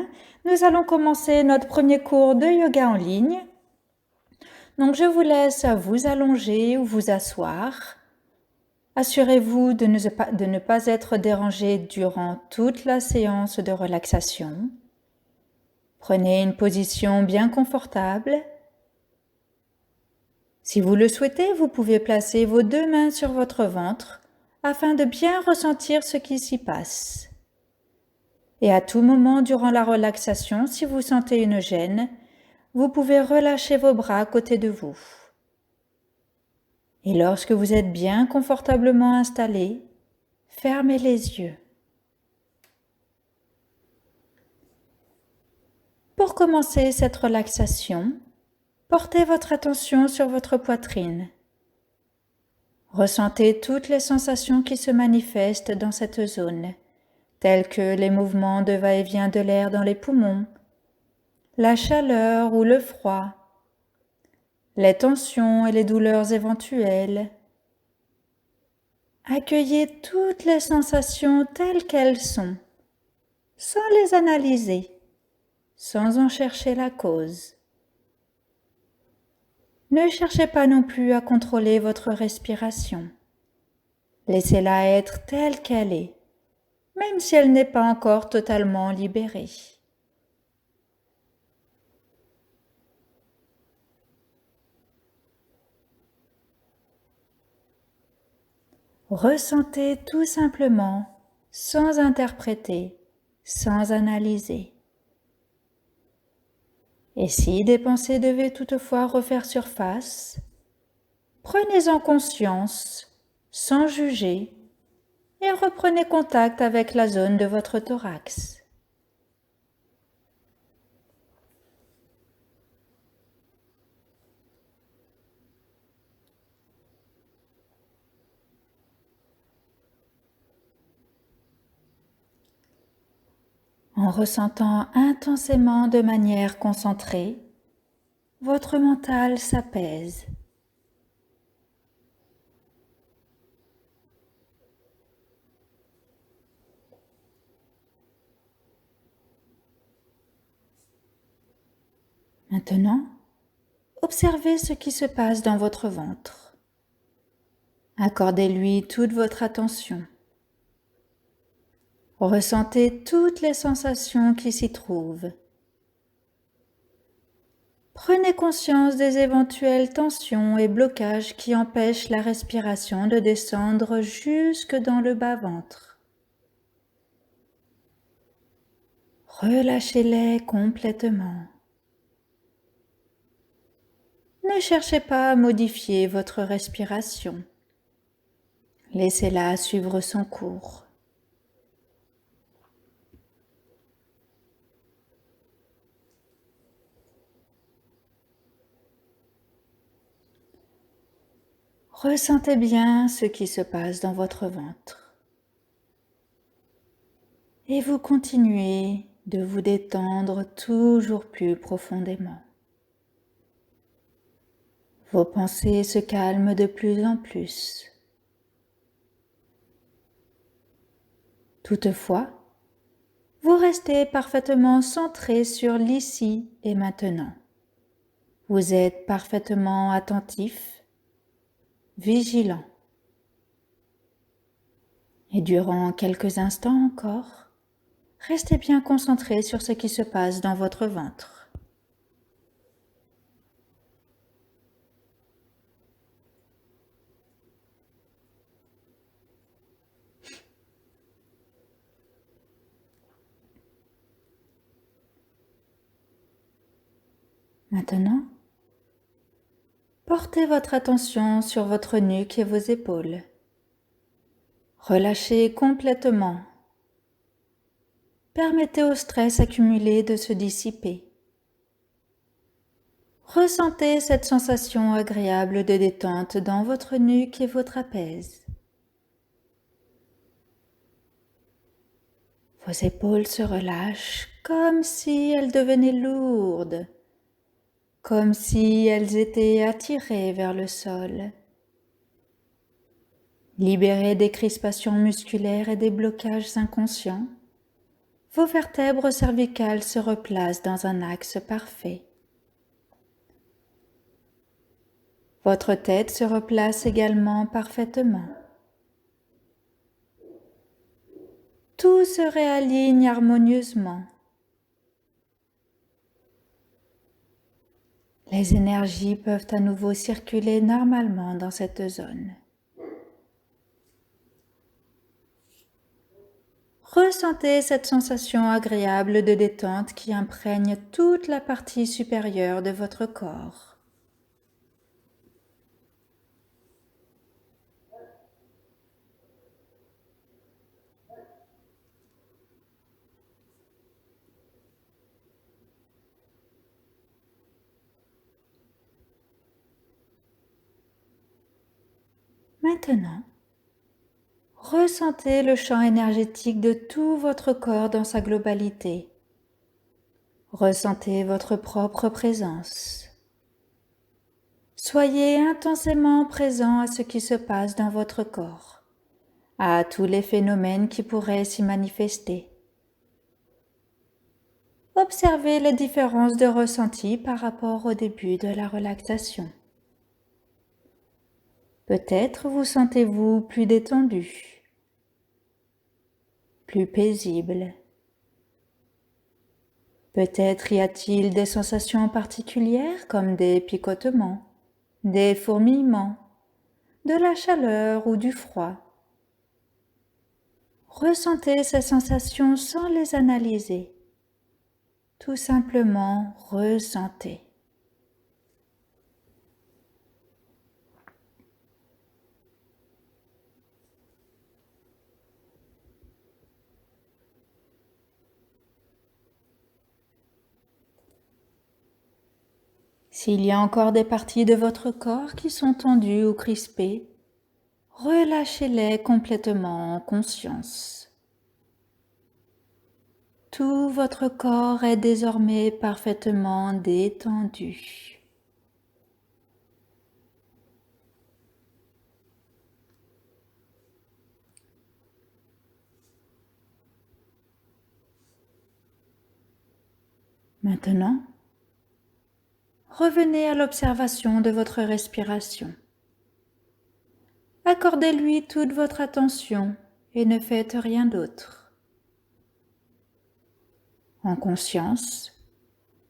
bien. Nous allons commencer notre premier cours de yoga en ligne. Donc, je vous laisse vous allonger ou vous asseoir. Assurez-vous de ne pas être dérangé durant toute la séance de relaxation. Prenez une position bien confortable. Si vous le souhaitez, vous pouvez placer vos 2 mains sur votre ventre afin de bien ressentir ce qui s'y passe. Et à tout moment durant la relaxation, si vous sentez une gêne, vous pouvez relâcher vos bras à côté de vous. Et lorsque vous êtes bien confortablement installé, fermez les yeux. Pour commencer cette relaxation, portez votre attention sur votre poitrine. Ressentez toutes les sensations qui se manifestent dans cette zone, tels que les mouvements de va-et-vient de l'air dans les poumons, la chaleur ou le froid, les tensions et les douleurs éventuelles. Accueillez toutes les sensations telles qu'elles sont, sans les analyser, sans en chercher la cause. Ne cherchez pas non plus à contrôler votre respiration. Laissez-la être telle qu'elle est, même si elle n'est pas encore totalement libérée. Ressentez tout simplement, sans interpréter, sans analyser. Et si des pensées devaient toutefois refaire surface, prenez-en conscience, sans juger, et reprenez contact avec la zone de votre thorax. En ressentant intensément de manière concentrée, votre mental s'apaise. Maintenant, observez ce qui se passe dans votre ventre. Accordez-lui toute votre attention. Ressentez toutes les sensations qui s'y trouvent. Prenez conscience des éventuelles tensions et blocages qui empêchent la respiration de descendre jusque dans le bas-ventre. Relâchez-les complètement. Ne cherchez pas à modifier votre respiration. Laissez-la suivre son cours. Ressentez bien ce qui se passe dans votre ventre. Et vous continuez de vous détendre toujours plus profondément. Vos pensées se calment de plus en plus. Toutefois, vous restez parfaitement centré sur l'ici et maintenant. Vous êtes parfaitement attentif, vigilant. Et durant quelques instants encore, restez bien concentré sur ce qui se passe dans votre ventre. Maintenant, portez votre attention sur votre nuque et vos épaules. Relâchez complètement. Permettez au stress accumulé de se dissiper. Ressentez cette sensation agréable de détente dans votre nuque et vos trapèzes. Vos épaules se relâchent comme si elles devenaient lourdes, comme si elles étaient attirées vers le sol. Libérez des crispations musculaires et des blocages inconscients. Vos vertèbres cervicales se replacent dans un axe parfait. Votre tête se replace également parfaitement. Tout se réaligne harmonieusement. Les énergies peuvent à nouveau circuler normalement dans cette zone. Ressentez cette sensation agréable de détente qui imprègne toute la partie supérieure de votre corps. Maintenant, ressentez le champ énergétique de tout votre corps dans sa globalité. Ressentez votre propre présence. Soyez intensément présent à ce qui se passe dans votre corps, à tous les phénomènes qui pourraient s'y manifester. Observez les différences de ressenti par rapport au début de la relaxation. Peut-être vous sentez-vous plus détendu, plus paisible. Peut-être y a-t-il des sensations particulières comme des picotements, des fourmillements, de la chaleur ou du froid. Ressentez ces sensations sans les analyser. Tout simplement ressentez. S'il y a encore des parties de votre corps qui sont tendues ou crispées, relâchez-les complètement en conscience. Tout votre corps est désormais parfaitement détendu. Maintenant, revenez à l'observation de votre respiration. Accordez-lui toute votre attention et ne faites rien d'autre. En conscience,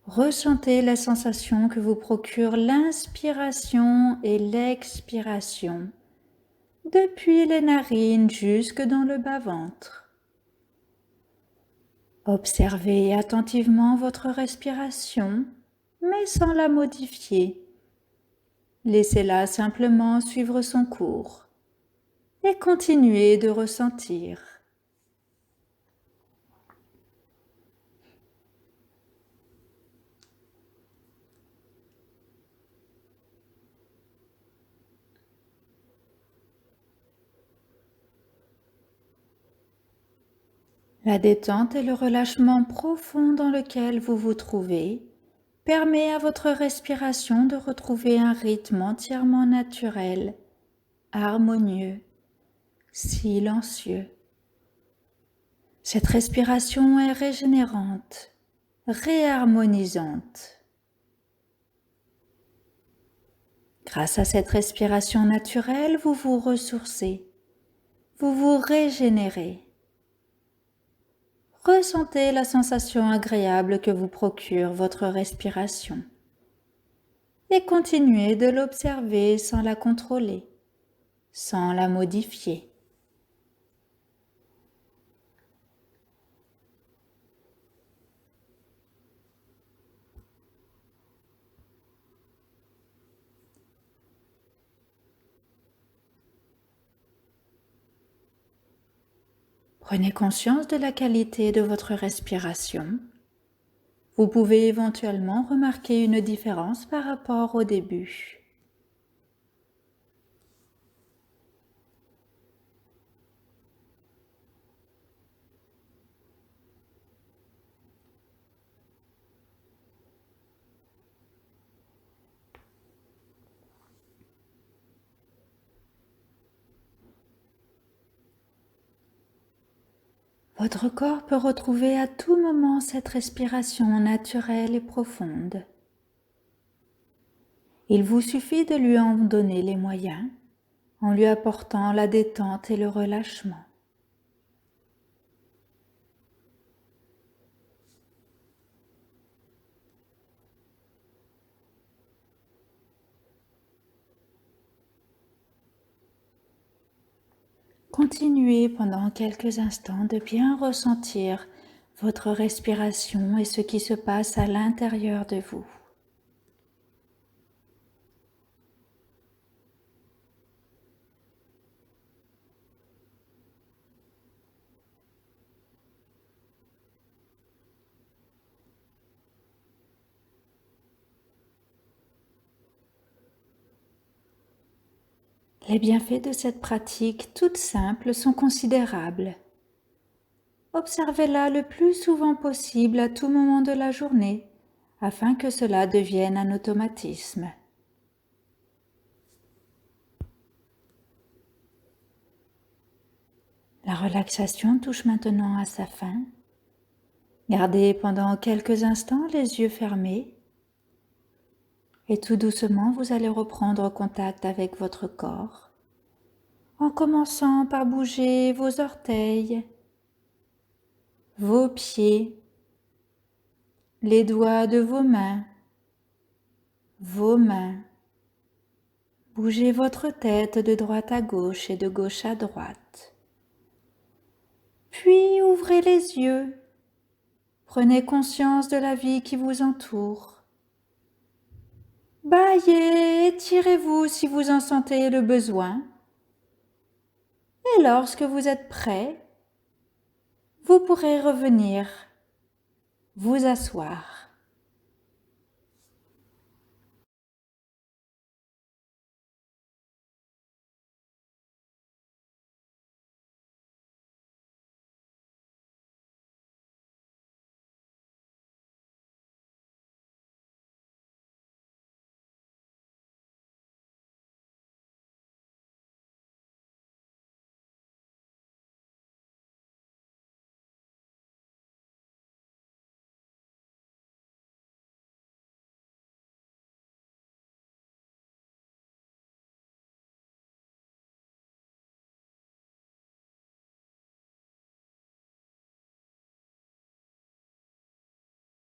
ressentez les sensations que vous procurent l'inspiration et l'expiration, depuis les narines jusque dans le bas-ventre. Observez attentivement votre respiration, mais sans la modifier. Laissez-la simplement suivre son cours et continuez de ressentir. La détente et le relâchement profond dans lequel vous vous trouvez permet à votre respiration de retrouver un rythme entièrement naturel, harmonieux, silencieux. Cette respiration est régénérante, réharmonisante. Grâce à cette respiration naturelle, vous vous ressourcez, vous vous régénérez. Ressentez la sensation agréable que vous procure votre respiration et continuez de l'observer sans la contrôler, sans la modifier. Prenez conscience de la qualité de votre respiration. Vous pouvez éventuellement remarquer une différence par rapport au début. Votre corps peut retrouver à tout moment cette respiration naturelle et profonde. Il vous suffit de lui en donner les moyens en lui apportant la détente et le relâchement. Continuez pendant quelques instants de bien ressentir votre respiration et ce qui se passe à l'intérieur de vous. Les bienfaits de cette pratique toute simple sont considérables. Observez-la le plus souvent possible à tout moment de la journée, afin que cela devienne un automatisme. La relaxation touche maintenant à sa fin. Gardez pendant quelques instants les yeux fermés et tout doucement vous allez reprendre contact avec votre corps en commençant par bouger vos orteils, vos pieds, les doigts de vos mains. Bougez votre tête de droite à gauche et de gauche à droite. Puis ouvrez les yeux. Prenez conscience de la vie qui vous entoure. Bâillez, étirez-vous si vous en sentez le besoin. Et lorsque vous êtes prêt, vous pourrez revenir vous asseoir.